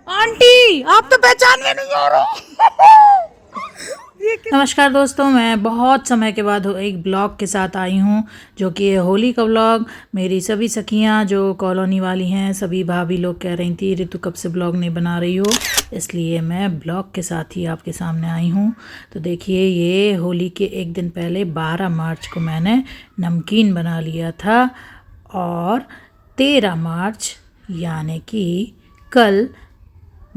Aunty आप तो पहचान में नहीं आ रहे। नमस्कार दोस्तों, मैं बहुत समय के बाद एक ब्लॉग के साथ आई हूँ जो कि होली का ब्लॉग। मेरी सभी सखियाँ जो कॉलोनी वाली हैं, सभी भाभी लोग कह रही थी ऋतु कब से ब्लॉग नहीं बना रही हो, इसलिए मैं ब्लॉग के साथ ही आपके सामने आई हूँ। तो देखिए, ये होली के एक दिन पहले 12 मार्च को मैंने नमकीन बना लिया था और 13 मार्च यानी कि कल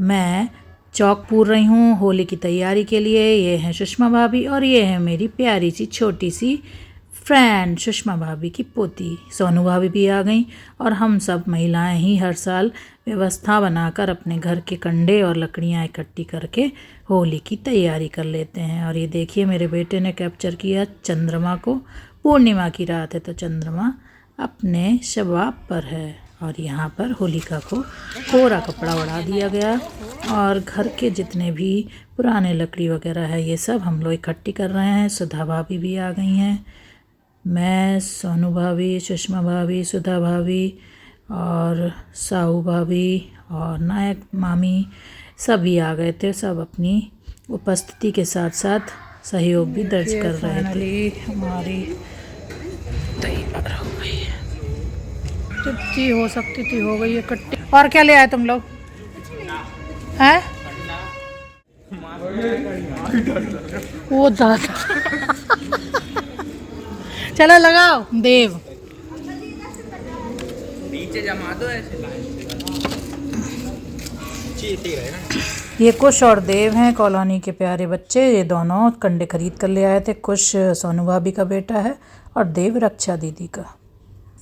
मैं चौक पूर रही हूँ होली की तैयारी के लिए। ये हैं सुषमा भाभी और ये है मेरी प्यारी सी छोटी सी फ्रेंड सुषमा भाभी की पोती सोनू भाभी भी आ गई। और हम सब महिलाएं ही हर साल व्यवस्था बनाकर अपने घर के कंडे और लकड़ियाँ इकट्ठी करके होली की तैयारी कर लेते हैं। और ये देखिए, मेरे बेटे ने कैप्चर किया चंद्रमा को। पूर्णिमा की रात है तो चंद्रमा अपने शबाब पर है। और यहाँ पर होलिका को कोरा कपड़ा उड़ा दिया गया और घर के जितने भी पुराने लकड़ी वगैरह है ये सब हम लोग इकट्ठी कर रहे हैं। सुधा भाभी भी आ गई हैं, मैं, सोनू भाभी, सुषमा भाभी, सुधा भाभी और साहू भाभी और नायक मामी सभी आ गए थे। सब अपनी उपस्थिति के साथ साथ सहयोग भी दर्ज कर रहे थे। हमारी तैयार हो गई है, जितनी हो सकती थी हो गई है कट्टी। और क्या ले आए तुम लोग हैं? वो दादा चलो लगाओ देव, नीचे जमा दो ऐसे। ये कुश और देव हैं कॉलोनी के प्यारे बच्चे। ये दोनों कंडे खरीद कर ले आए थे। कुश सोनू भाभी का बेटा है और देव रक्षा दीदी का।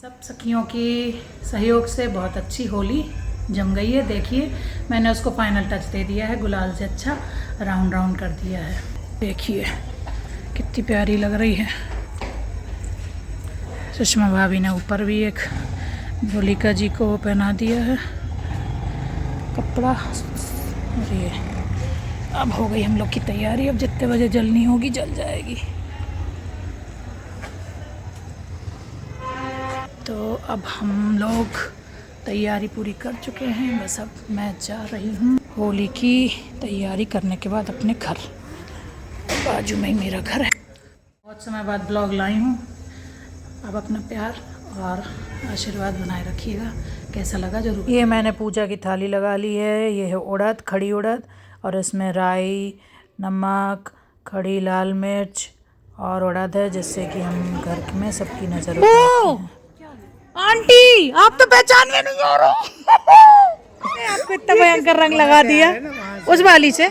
सब सखियों के सहयोग से बहुत अच्छी होली जम गई है। देखिए, मैंने उसको फाइनल टच दे दिया है, गुलाल से अच्छा राउंड राउंड कर दिया है। देखिए कितनी प्यारी लग रही है। सुषमा भाभी ने ऊपर भी एक होलिका जी को पहना दिया है कपड़ा। और ये अब हो गई हम लोग की तैयारी। अब जितने बजे जलनी होगी जल जाएगी। तो अब हम लोग तैयारी पूरी कर चुके हैं, बस अब मैं जा रही हूँ होली की तैयारी करने के बाद अपने घर। बाजू में ही मेरा घर है। बहुत समय बाद ब्लॉग लाई हूँ। अब अपना प्यार और आशीर्वाद बनाए रखिएगा। कैसा लगा जरूर। ये मैंने पूजा की थाली लगा ली है। ये है उड़द, खड़ी उड़द, और इसमें राई, नमक, खड़ी लाल मिर्च और उड़द है, जिससे कि हम घर में सबकी नज़र उतारते हैं। आंटी आप तो पहचान में नहीं आ रहे। आपको इतना भयंकर रंग लगा दिया उस वाली से।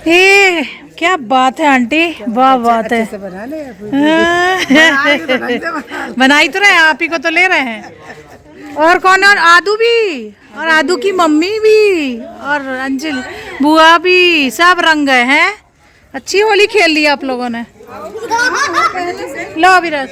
ये क्या बात है आंटी, वाह बात है। बनाई तो रहे, आप ही को तो ले रहे हैं। और कौन? और आदू भी, और आदू की मम्मी भी, और अंजलि बुआ भी, सब रंग गए हैं। अच्छी होली खेल ली आप लोगों ने। लो विराज,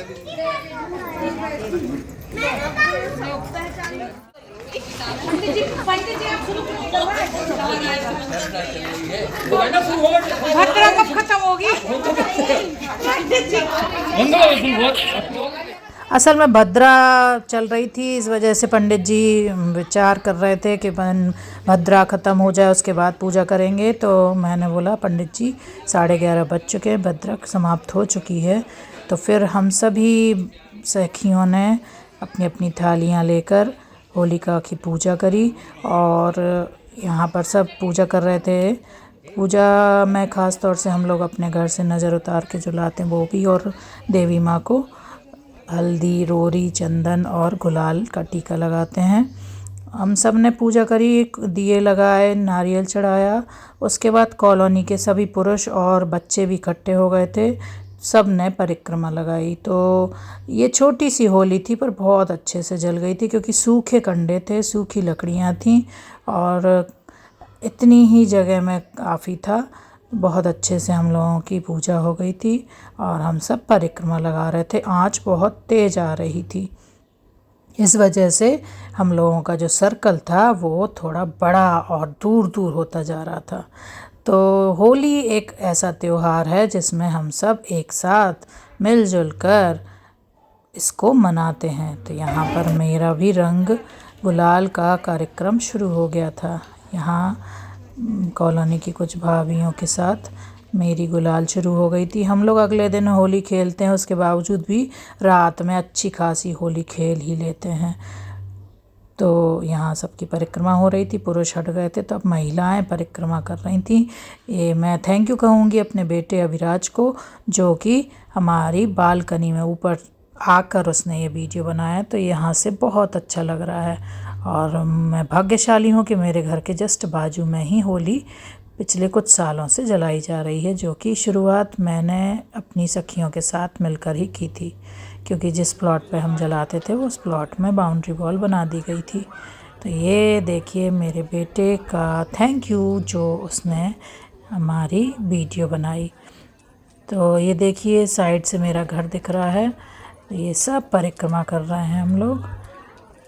भद्रा कब खत्म होगी? असल में भद्रा चल रही थी, इस वजह से पंडित जी विचार कर रहे थे कि भद्रा ख़त्म हो जाए उसके बाद पूजा करेंगे। तो मैंने बोला पंडित जी 11:30 बज चुके हैं, भद्रा समाप्त हो चुकी है। तो फिर हम सभी सखियों ने अपनी अपनी थालियाँ लेकर होलिका की पूजा करी और यहाँ पर सब पूजा कर रहे थे। पूजा में ख़ास तौर से हम लोग अपने घर से नज़र उतार के जो लाते हैं वो भी, और देवी माँ को हल्दी, रोरी, चंदन और गुलाल का टीका लगाते हैं। हम सब ने पूजा करी, दिए लगाए, नारियल चढ़ाया। उसके बाद कॉलोनी के सभी पुरुष और बच्चे भी इकट्ठे हो गए थे, सब ने परिक्रमा लगाई। तो ये छोटी सी होली थी पर बहुत अच्छे से जल गई थी, क्योंकि सूखे कंडे थे, सूखी लकड़ियाँ थीं और इतनी ही जगह में काफ़ी था। बहुत अच्छे से हम लोगों की पूजा हो गई थी और हम सब परिक्रमा लगा रहे थे। आँच बहुत तेज़ आ रही थी, इस वजह से हम लोगों का जो सर्कल था वो थोड़ा बड़ा और दूर दूर होता जा रहा था। तो होली एक ऐसा त्यौहार है जिसमें हम सब एक साथ मिलजुल कर इसको मनाते हैं। तो यहाँ पर मेरा भी रंग गुलाल का कार्यक्रम शुरू हो गया था। यहाँ कॉलोनी की कुछ भाभियों के साथ मेरी गुलाल शुरू हो गई थी। हम लोग अगले दिन होली खेलते हैं, उसके बावजूद भी रात में अच्छी खासी होली खेल ही लेते हैं। तो यहाँ सबकी परिक्रमा हो रही थी, पुरुष हट गए थे तो अब महिलाएं परिक्रमा कर रही थी। ये मैं थैंक यू कहूँगी अपने बेटे अभिराज को, जो कि हमारी बालकनी में ऊपर आकर उसने ये वीडियो बनाया। तो यहाँ से बहुत अच्छा लग रहा है और मैं भाग्यशाली हूँ कि मेरे घर के जस्ट बाजू में ही होली पिछले कुछ सालों से जलाई जा रही है, जो कि शुरुआत मैंने अपनी सखियों के साथ मिलकर ही की थी, क्योंकि जिस प्लॉट पे हम जलाते थे उस प्लॉट में बाउंड्री वॉल बना दी गई थी। तो ये देखिए मेरे बेटे का थैंक यू, जो उसने हमारी वीडियो बनाई। तो ये देखिए साइड से मेरा घर दिख रहा है। तो ये सब परिक्रमा कर रहे हैं हम लोग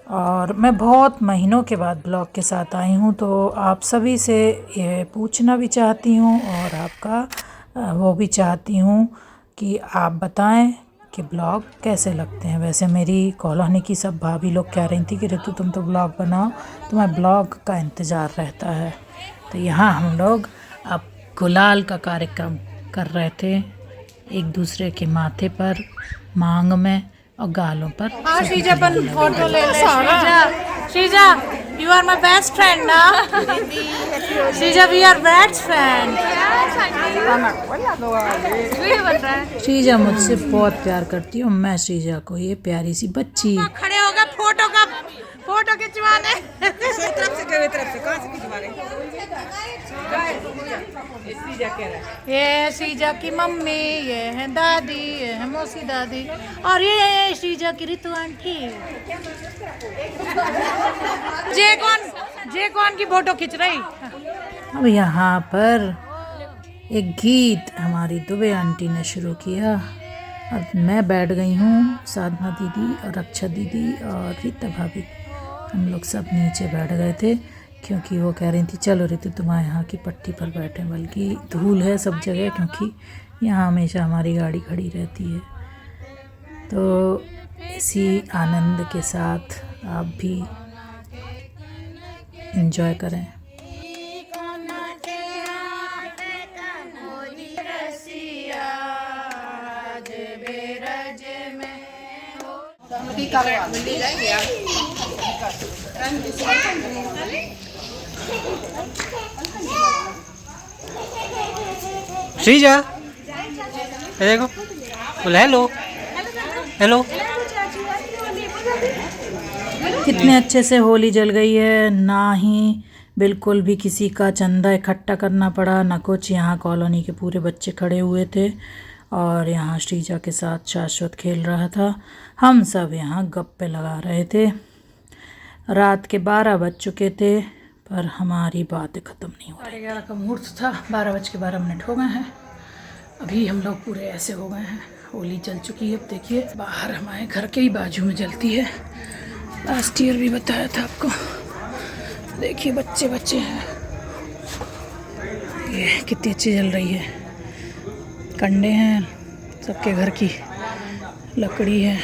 और मैं बहुत महीनों के बाद ब्लॉग के साथ आई हूँ। तो आप सभी से ये पूछना भी चाहती हूँ और आपका वो भी चाहती हूँ कि आप बताएं कि ब्लॉग कैसे लगते हैं। वैसे मेरी कॉलोनी की सब भाभी लोग कह रही थी कि ऋतु तुम तो ब्लॉग बनाओ, तुम्हें ब्लॉग का इंतज़ार रहता है। तो यहाँ हम लोग अब गुलाल का कार्यक्रम कर रहे थे, एक दूसरे के माथे पर, मांग में और गालों पर। श्रीजा अपन फोटो ले ले। Shreeja you are my best friend ना। Shreeja we are best friend. Shreeja मुझसे बहुत प्यार करती है और मैं श्रीजा को, ये प्यारी सी बच्ची। खड़े हो गए फोटो खिंचवाने। ये श्रीजा की मम्मी, ये है दादी, ये है मौसी दादी और ये श्रीजा की ऋतु आंटी। जे कौन की फोटो खींच रही। अब यहाँ पर एक गीत हमारी दुबे आंटी ने शुरू किया और मैं बैठ गई हूँ, साधना दीदी और रक्षा दीदी और रीता भाभी, हम लोग सब नीचे बैठ गए थे, क्योंकि वो कह रही थी चलो ऋतु तुम्हारे यहाँ की पट्टी पर बैठें। बल्कि धूल है सब जगह, क्योंकि यहाँ हमेशा हमारी गाड़ी खड़ी रहती है। तो इसी आनंद के साथ आप भी एंजॉय करें। श्रीजा देखो, बोल हेलो हेलो। कितने अच्छे से होली जल गई है, ना ही बिल्कुल भी किसी का चंदा इकट्ठा करना पड़ा, ना कुछ। यहाँ कॉलोनी के पूरे बच्चे खड़े हुए थे और यहाँ श्रीजा के साथ शाश्वत खेल रहा था। हम सब यहाँ गप्पे लगा रहे थे। रात के 12 बज चुके थे पर हमारी बातें ख़त्म नहीं हो रही। 11 का मुहूर्त था, 12:12 हो गए हैं। अभी हम लोग पूरे ऐसे हो गए हैं, होली जल चुकी है। अब देखिए बाहर हमारे घर के ही बाजू में जलती है, लास्ट ईयर भी बताया था आपको। देखिए बच्चे हैं, ये कितनी अच्छी जल रही है। कंडे हैं, सबके घर की लकड़ी है।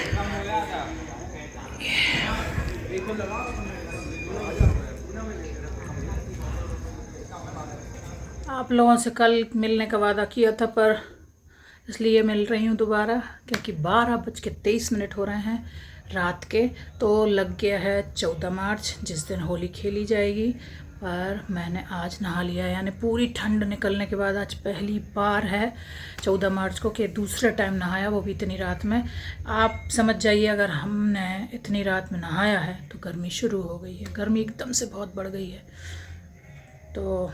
आप लोगों से कल मिलने का वादा किया था, पर इसलिए मिल रही हूँ दोबारा, क्योंकि 12:23 हो रहे हैं रात के। तो लग गया है 14 मार्च, जिस दिन होली खेली जाएगी। पर मैंने आज नहा लिया, यानी पूरी ठंड निकलने के बाद आज पहली बार है 14 मार्च को कि दूसरे टाइम नहाया, वो भी इतनी रात में। आप समझ जाइए, अगर हमने इतनी रात में नहाया है तो गर्मी शुरू हो गई है। गर्मी एकदम से बहुत बढ़ गई है, तो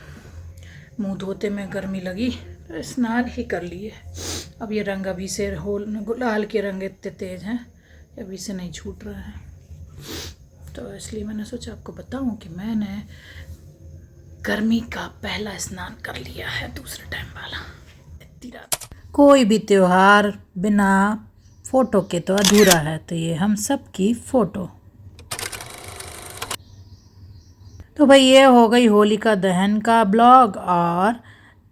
मुंह धोते में गर्मी लगी तो स्नान ही कर लिए। अब ये रंग अभी से गुलाल के रंग इतने तेज़ हैं, अभी से नहीं छूट रहे हैं। तो इसलिए मैंने सोचा आपको बताऊं कि मैंने गर्मी का पहला स्नान कर लिया है, दूसरे टाइम वाला इतनी रात। कोई भी त्योहार बिना फ़ोटो के तो अधूरा है, तो ये हम सब की फ़ोटो। तो भाई ये हो गई होलिका दहन का ब्लॉग, और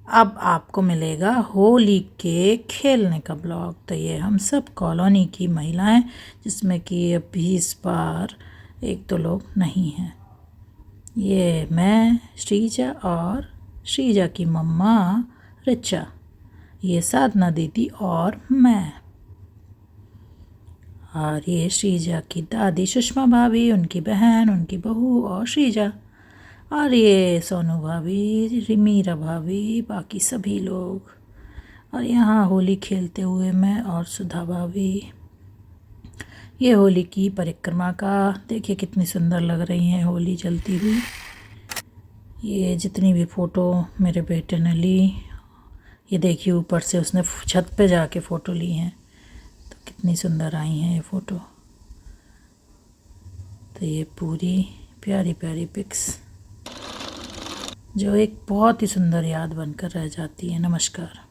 अब आपको मिलेगा होली के खेलने का ब्लॉग। तो ये हम सब कॉलोनी की महिलाएं, जिसमें कि अभी इस बार एक दो लोग नहीं हैं। ये मैं, श्रीजा और श्रीजा की मम्मा रिचा, ये साधना दीदी और मैं, और ये श्रीजा की दादी सुषमा भाभी, उनकी बहन, उनकी बहू और श्रीजा, और ये सोनू भाभी, मीरा भाभी, बाकी सभी लोग, और यहाँ होली खेलते हुए मैं और सुधा भाभी। ये होली की परिक्रमा का देखिए कितनी सुंदर लग रही है होली जलती हुई। ये जितनी भी फ़ोटो मेरे बेटे ने ली, ये देखिए ऊपर से उसने छत पे जाके फ़ोटो ली हैं, तो कितनी सुंदर आई हैं ये फ़ोटो। तो ये पूरी प्यारी प्यारी पिक्स जो एक बहुत ही सुंदर याद बनकर रह जाती है। नमस्कार।